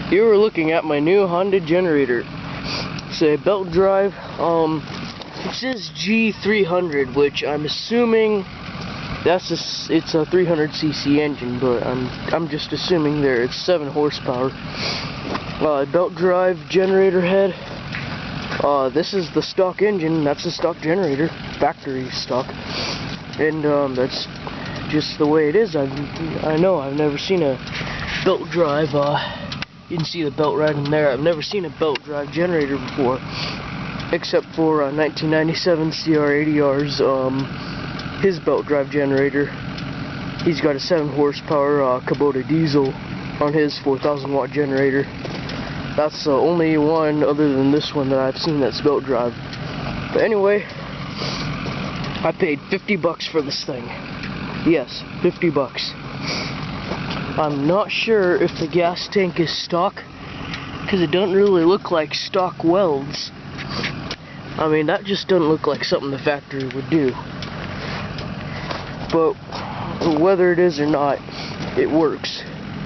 You were looking at my new Honda generator. It's a belt drive. It says G300, which I'm assuming it's a 300cc engine, but I'm just assuming there. It's 7 horsepower. Belt drive generator head. This is the stock engine. That's the stock generator, factory stock, and that's just the way it is. I know I've never seen a belt drive. You can see the belt right in there. I've never seen a belt drive generator before, except for 1997 CR80R's his belt drive generator. He's got a 7 horsepower Kubota diesel on his 4,000 watt generator. That's the only one other than this one that I've seen that's belt drive. But anyway, I paid $50 for this thing. Yes, $50. I'm not sure if the gas tank is stock, because it doesn't really look like stock welds. I mean, that just doesn't look like something the factory would do. But whether it is or not, it works,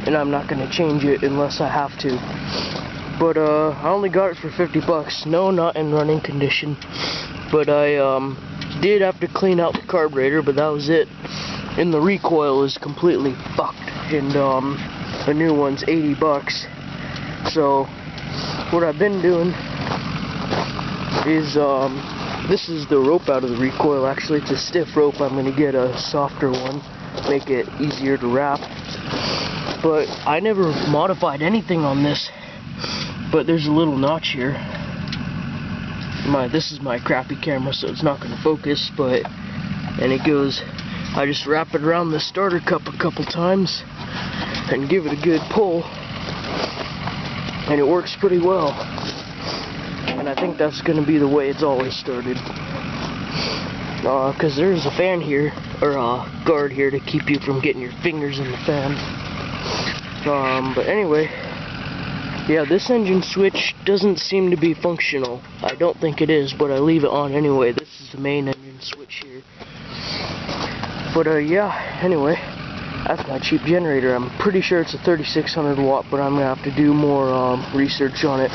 and I'm not going to change it unless I have to. But I only got it for $50. No, not in running condition. But I did have to clean out the carburetor, but that was it. And the recoil is completely fucked, and the new one's $80. So what I've been doing is this is the rope out of the recoil. Actually, it's a stiff rope. I'm gonna get a softer one, make it easier to wrap. But I never modified anything on this. But there's a little notch here. This is my crappy camera, so it's not gonna focus. And it goes. I just wrap it around the starter cup a couple times and give it a good pull, and it works pretty well. And I think that's going to be the way it's always started, because there's a fan here, or a guard here, to keep you from getting your fingers in the fan. But anyway, yeah, this engine switch doesn't seem to be functional. I don't think it is, but I leave it on anyway. This is the main engine switch here. But yeah, anyway, that's my cheap generator. I'm pretty sure it's a 3600 watt, but I'm gonna have to do more research on it.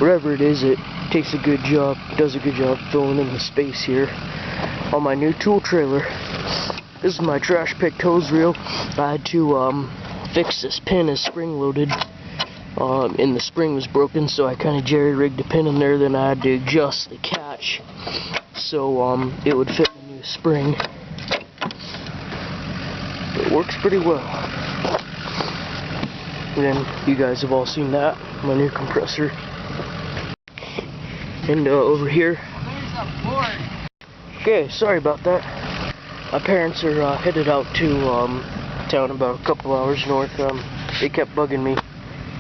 Whatever it is, it takes a good job, does a good job filling in the space here on my new tool trailer. This is my trash picked hose reel. I had to fix this pin as spring loaded, and the spring was broken, so I kind of jerry-rigged the pin in there. Then I had to adjust the catch so it would fit the new spring. It works pretty well. And then you guys have all seen that, my new compressor. And over here. Okay, sorry about that. My parents are headed out to town about a couple hours north. They kept bugging me.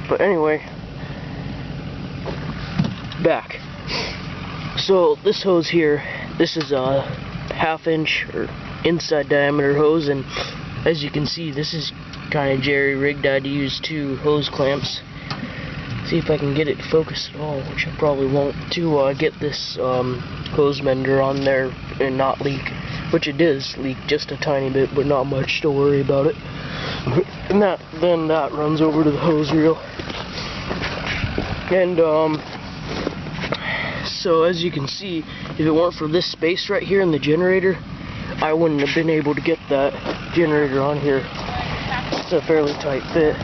But anyway, back. So this hose here, this is a 1/2 inch or inside diameter hose, and as you can see, this is kind of jerry-rigged. I had to use 2 hose clamps. See if I can get it to focus at all, which I probably won't, to get this hose mender on there and not leak. Which it does leak just a tiny bit, but not much to worry about it. And then that runs over to the hose reel. And so as you can see, if it weren't for this space right here in the generator, I wouldn't have been able to get that generator on here. It's a fairly tight fit.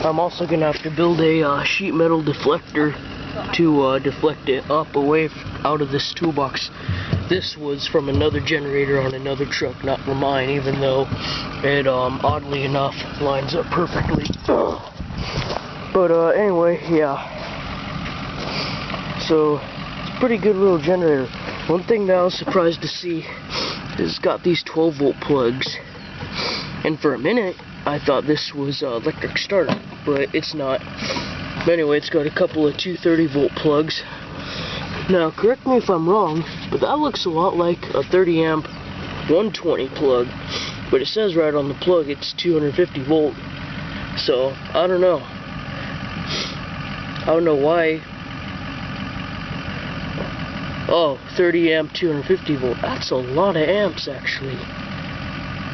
I'm also going to have to build a sheet metal deflector to deflect it up away out of this toolbox. This was from another generator on another truck, not from mine, even though it oddly enough lines up perfectly. But anyway, yeah. So it's a pretty good little generator. One thing that I was surprised to see is it's got these 12-volt plugs, and for a minute I thought this was electric starter, but it's not. But anyway, it's got a couple of 230-volt plugs. Now, correct me if I'm wrong, but that looks a lot like a 30 amp 120 plug, but it says right on the plug it's 250 volt. So I don't know. I don't know why. Oh, 30 amp 250 volt. That's a lot of amps, actually.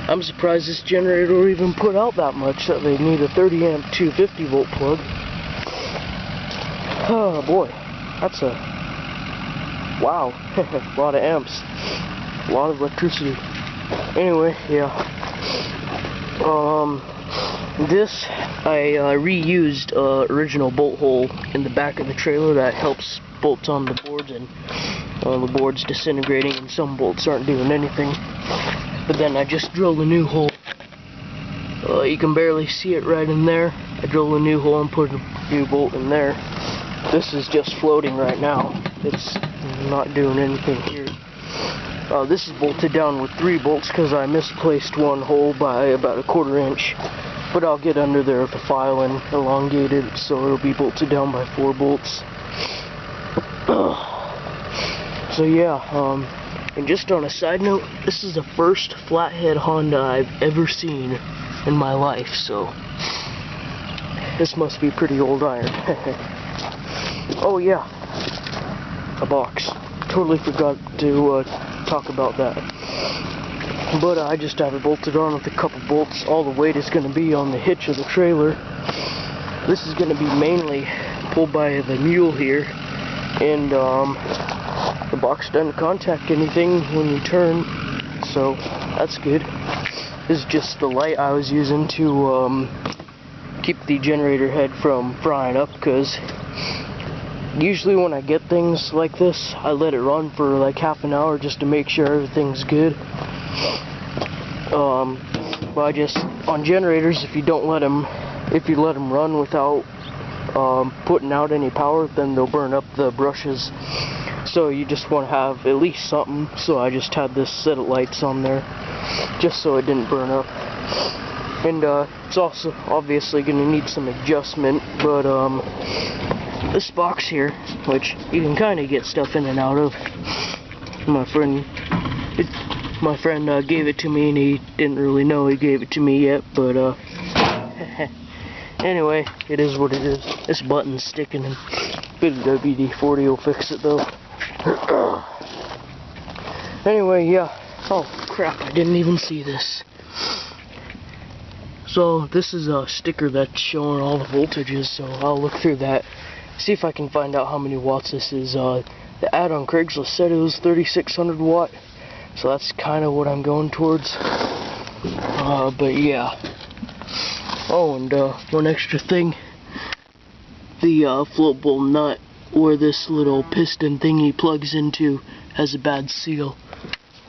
I'm surprised this generator will even put out that much, that they need a 30 amp 250 volt plug. Oh boy, that's a, wow, a lot of amps, a lot of electricity. Anyway, yeah, this, I reused original bolt hole in the back of the trailer that helps bolts on the boards, and the board's disintegrating and some bolts aren't doing anything. But then I just drilled a new hole. You can barely see it right in there. I drilled a new hole and put a new bolt in there. This is just floating right now. It's not doing anything here. This is bolted down with 3 bolts because I misplaced one hole by about a 1/4 inch. But I'll get under there with a file and elongate it so it'll be bolted down by 4 bolts. So yeah, and just on a side note, this is the first flathead Honda I've ever seen in my life, so this must be pretty old iron. Oh yeah, a box. Totally forgot to talk about that. But I just have it bolted on with a couple bolts. All the weight is going to be on the hitch of the trailer. This is going to be mainly pulled by the mule here, and the box doesn't contact anything when you turn, so that's good. This is just the light I was using to keep the generator head from frying up, because usually when I get things like this, I let it run for like half an hour just to make sure everything's good. But I just, on generators, if you let them run without putting out any power, then they'll burn up the brushes. So you just want to have at least something. So I just had this set of lights on there, just so it didn't burn up. And it's also obviously going to need some adjustment, but this box here, which you can kind of get stuff in and out of, my friend gave it to me, and he didn't really know he gave it to me yet, but anyway, it is what it is. This button's sticking, and bit of WD-40 will fix it though. Anyway, yeah. Oh crap, I didn't even see this. So this is a sticker that's showing all the voltages, so I'll look through that, see if I can find out how many watts this is. The ad on Craigslist said it was 3600 watt, so that's kind of what I'm going towards. But yeah. Oh, and one extra thing, the float bowl nut where this little piston thingy plugs into has a bad seal,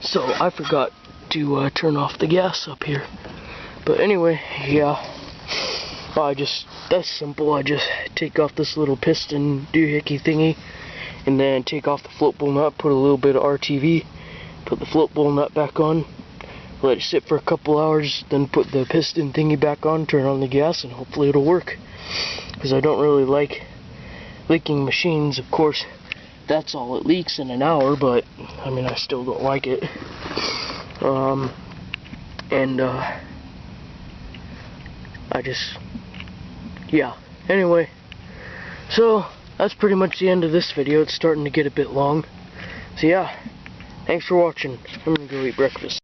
so I forgot to turn off the gas up here. But anyway, yeah, that's simple. I just take off this little piston doohickey thingy, and then take off the float bowl nut, put a little bit of RTV, put the float bowl nut back on, let it sit for a couple hours, then put the piston thingy back on, turn on the gas, and hopefully it'll work. Because I don't really like leaking machines. Of course, that's all it leaks in an hour, but I mean, I still don't like it. Yeah, anyway, so that's pretty much the end of this video. It's starting to get a bit long, so yeah, thanks for watching. I'm gonna go eat breakfast.